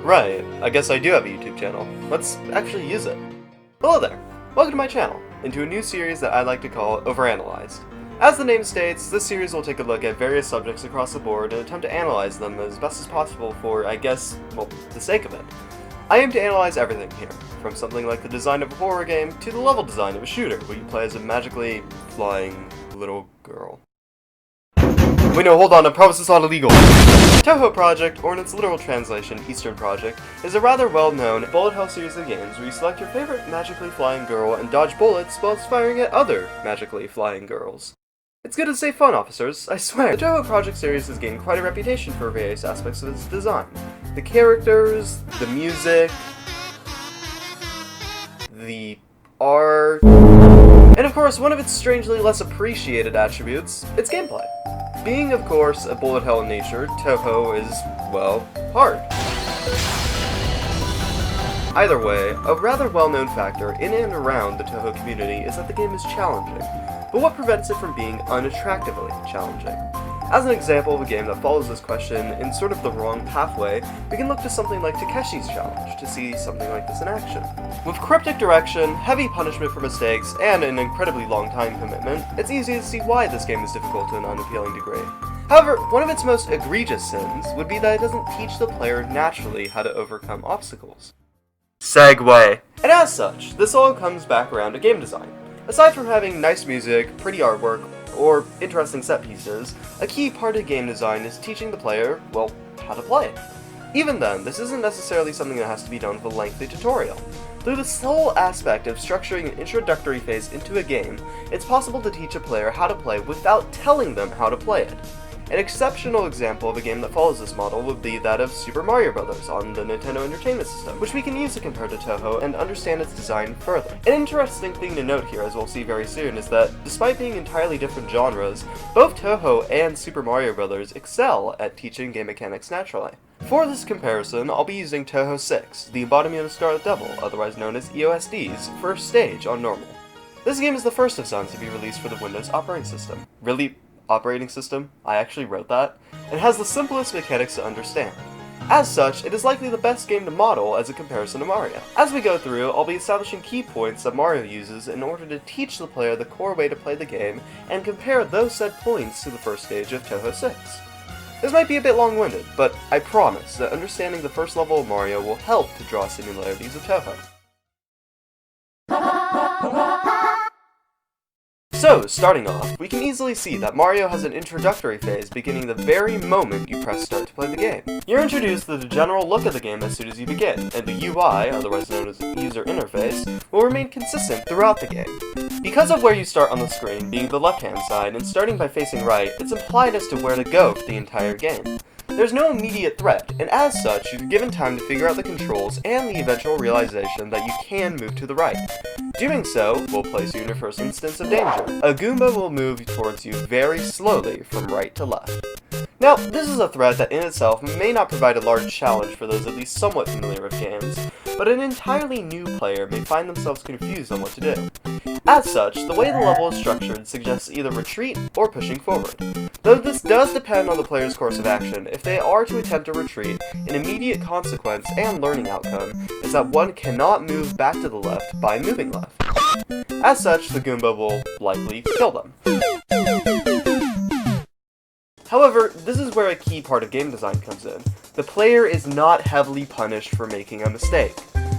Right, I guess I do have a YouTube channel. Let's actually use it. Hello there! Welcome to my channel, and to a new series that I like to call Overanalyzed. As the name states, this series will take a look at various subjects across the board and attempt to analyze them as best as possible for, I guess, well, the sake of it. I aim to analyze everything here, from something like the design of a horror game to the level design of a shooter where you play as a magically flying little girl. Wait, no, hold on, I promise it's not illegal. Touhou Project, or in its literal translation, Eastern Project, is a rather well-known bullet hell series of games where you select your favorite magically flying girl and dodge bullets while firing at other magically flying girls. It's good and safe fun, officers, I swear. The Touhou Project series has gained quite a reputation for various aspects of its design. The characters, the music, the art, and of course, one of its strangely less appreciated attributes, its gameplay. Being, of course, a bullet hell in nature, Touhou is, well, hard. Either way, a rather well-known factor in and around the Touhou community is that the game is challenging, but what prevents it from being unattractively challenging? As an example of a game that follows this question in sort of the wrong pathway, we can look to something like Takeshi's Challenge to see something like this in action. With cryptic direction, heavy punishment for mistakes, and an incredibly long time commitment, it's easy to see why this game is difficult to an unappealing degree. However, one of its most egregious sins would be that it doesn't teach the player naturally how to overcome obstacles. Segue! And as such, this all comes back around to game design. Aside from having nice music, pretty artwork, or interesting set pieces, a key part of game design is teaching the player, well, how to play it. Even then, this isn't necessarily something that has to be done with a lengthy tutorial. Through the sole aspect of structuring an introductory phase into a game, it's possible to teach a player how to play without telling them how to play it. An exceptional example of a game that follows this model would be that of Super Mario Bros. On the Nintendo Entertainment System, which we can use to compare to Touhou and understand its design further. An interesting thing to note here, as we'll see very soon, is that despite being entirely different genres, both Touhou and Super Mario Bros. Excel at teaching game mechanics naturally. For this comparison, I'll be using Touhou 6, the Embodiment of Scarlet Devil, otherwise known as EOSD's, first stage on normal. This game is the first of Sons to be released for the Windows operating system. Really? Operating system? I actually wrote that. It has the simplest mechanics to understand. As such, it is likely the best game to model as a comparison to Mario. As we go through, I'll be establishing key points that Mario uses in order to teach the player the core way to play the game, and compare those said points to the first stage of Touhou 6. This might be a bit long-winded, but I promise that understanding the first level of Mario will help to draw similarities of Touhou. So, starting off, we can easily see that Mario has an introductory phase beginning the very moment you press start to play the game. You're introduced to the general look of the game as soon as you begin, and the UI, otherwise known as user interface, will remain consistent throughout the game. Because of where you start on the screen being the left-hand side, and starting by facing right, it's implied as to where to go for the entire game. There's no immediate threat, and as such, you're given time to figure out the controls and the eventual realization that you can move to the right. Doing so will place you in your first instance of danger. A Goomba will move towards you very slowly from right to left. Now, this is a threat that in itself may not provide a large challenge for those at least somewhat familiar with games, but an entirely new player may find themselves confused on what to do. As such, the way the level is structured suggests either retreat or pushing forward. Though this does depend on the player's course of action, if they are to attempt a retreat, an immediate consequence and learning outcome is that one cannot move back to the left by moving left. As such, the Goomba will likely kill them. However, this is where a key part of game design comes in. The player is not heavily punished for making a mistake.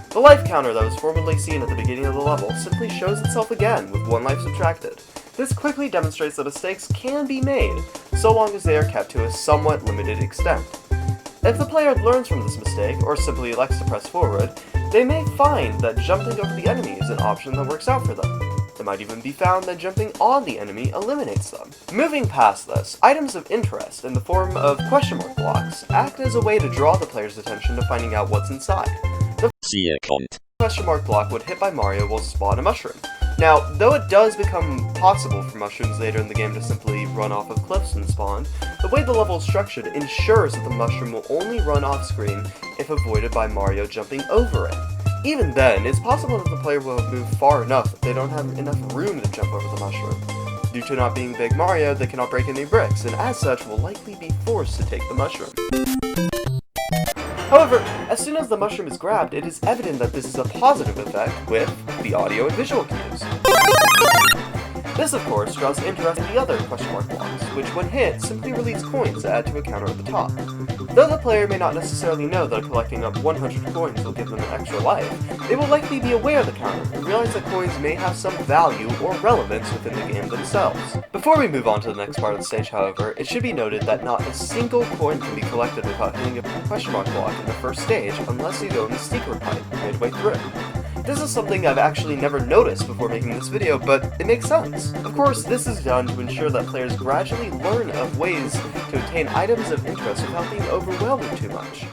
The life counter that was formerly seen at the beginning of the level simply shows itself again with 1 life subtracted. This quickly demonstrates that mistakes can be made, so long as they are kept to a somewhat limited extent. If the player learns from this mistake, or simply elects to press forward, they may find that jumping over the enemy is an option that works out for them. It might even be found that jumping on the enemy eliminates them. Moving past this, items of interest in the form of question mark blocks act as a way to draw the player's attention to finding out what's inside. The question mark block when hit by Mario will spawn a mushroom. Now, though it does become possible for mushrooms later in the game to simply run off of cliffs and spawn, the way the level is structured ensures that the mushroom will only run off screen if avoided by Mario jumping over it. Even then, it's possible that the player will have moved far enough that they don't have enough room to jump over the mushroom. Due to not being Big Mario, they cannot break any bricks, and as such will likely be forced to take the mushroom. However, as soon as the mushroom is grabbed, it is evident that this is a positive effect with the audio and visual cues. This, of course, draws interest in the other question mark blocks, which when hit, simply release coins to add to a counter at the top. Though the player may not necessarily know that collecting up 100 coins will give them an extra life, they will likely be aware of the counter and realize that coins may have some value or relevance within the game themselves. Before we move on to the next part of the stage, however, it should be noted that not a single coin can be collected without hitting a question mark block in the first stage unless you go in the secret pipe midway through. This is something I've actually never noticed before making this video, but it makes sense. Of course, this is done to ensure that players gradually learn of ways to obtain items of interest without being overwhelmed too much.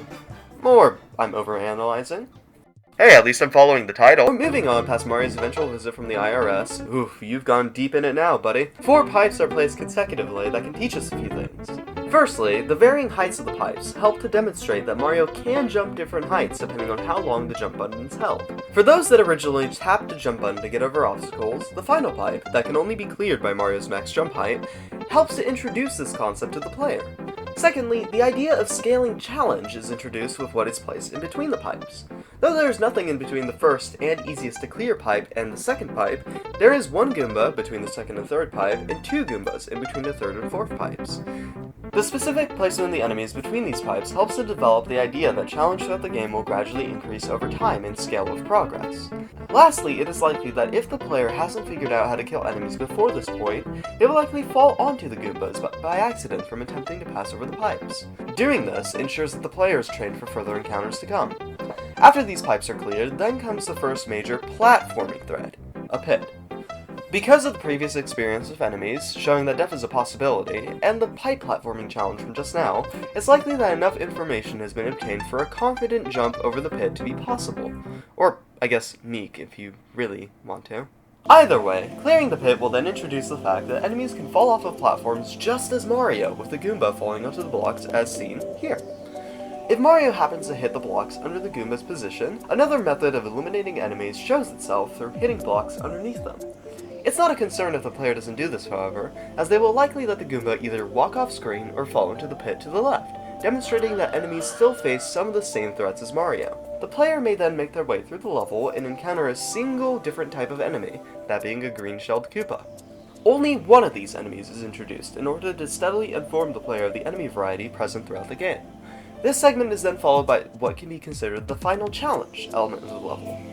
Or, I'm overanalyzing. Hey, at least I'm following the title. We're moving on past Mario's eventual visit from the IRS. Oof, you've gone deep in it now, buddy. 4 pipes are placed consecutively that can teach us a few things. Firstly, the varying heights of the pipes help to demonstrate that Mario can jump different heights depending on how long the jump button is held. For those that originally tapped the jump button to get over obstacles, the final pipe, that can only be cleared by Mario's max jump height, helps to introduce this concept to the player. Secondly, the idea of scaling challenge is introduced with what is placed in between the pipes. Though there is nothing in between the first and easiest to clear pipe and the second pipe, there is 1 Goomba between the second and third pipe, and 2 Goombas in between the third and fourth pipes. The specific placement of the enemies between these pipes helps to develop the idea that challenge throughout the game will gradually increase over time in scale of progress. Lastly, it is likely that if the player hasn't figured out how to kill enemies before this point, they will likely fall onto the Goombas by accident from attempting to pass over the pipes. Doing this ensures that the player is trained for further encounters to come. After these pipes are cleared, then comes the first major platforming thread, a pit. Because of the previous experience with enemies, showing that death is a possibility, and the pipe platforming challenge from just now, it's likely that enough information has been obtained for a confident jump over the pit to be possible. Or, I guess, meek if you really want to. Either way, clearing the pit will then introduce the fact that enemies can fall off of platforms just as Mario, with the Goomba falling onto the blocks as seen here. If Mario happens to hit the blocks under the Goomba's position, another method of eliminating enemies shows itself through hitting blocks underneath them. It's not a concern if the player doesn't do this, however, as they will likely let the Goomba either walk off screen or fall into the pit to the left, demonstrating that enemies still face some of the same threats as Mario. The player may then make their way through the level and encounter a single different type of enemy, that being a green-shelled Koopa. Only one of these enemies is introduced in order to steadily inform the player of the enemy variety present throughout the game. This segment is then followed by what can be considered the final challenge element of the level.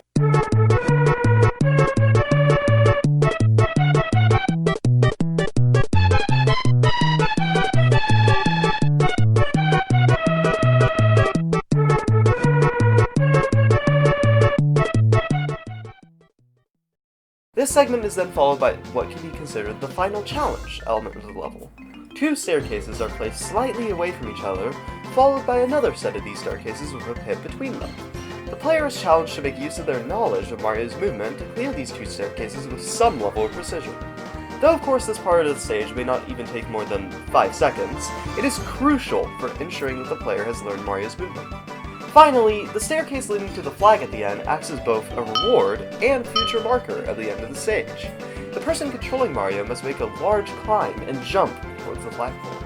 This segment is then followed by what can be considered the final challenge element of the level. 2 staircases are placed slightly away from each other, followed by another set of these staircases with a pit between them. The player is challenged to make use of their knowledge of Mario's movement to clear these 2 staircases with some level of precision. Though of course this part of the stage may not even take more than 5 seconds, it is crucial for ensuring that the player has learned Mario's movement. Finally, the staircase leading to the flag at the end acts as both a reward and future marker at the end of the stage. The person controlling Mario must make a large climb and jump towards the platform.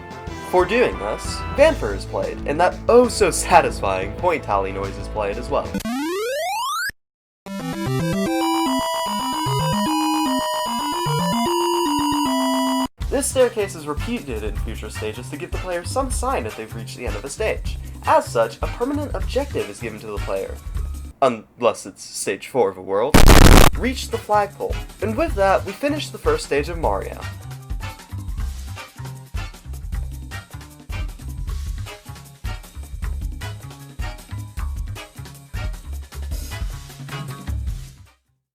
For doing this, fanfare is played, and that oh so satisfying point tally noise is played as well. This staircase is repeated in future stages to give the player some sign that they've reached the end of a stage. As such, a permanent objective is given to the player, unless it's stage 4 of Overworld. Reach the flagpole. And with that, we finish the first stage of Mario.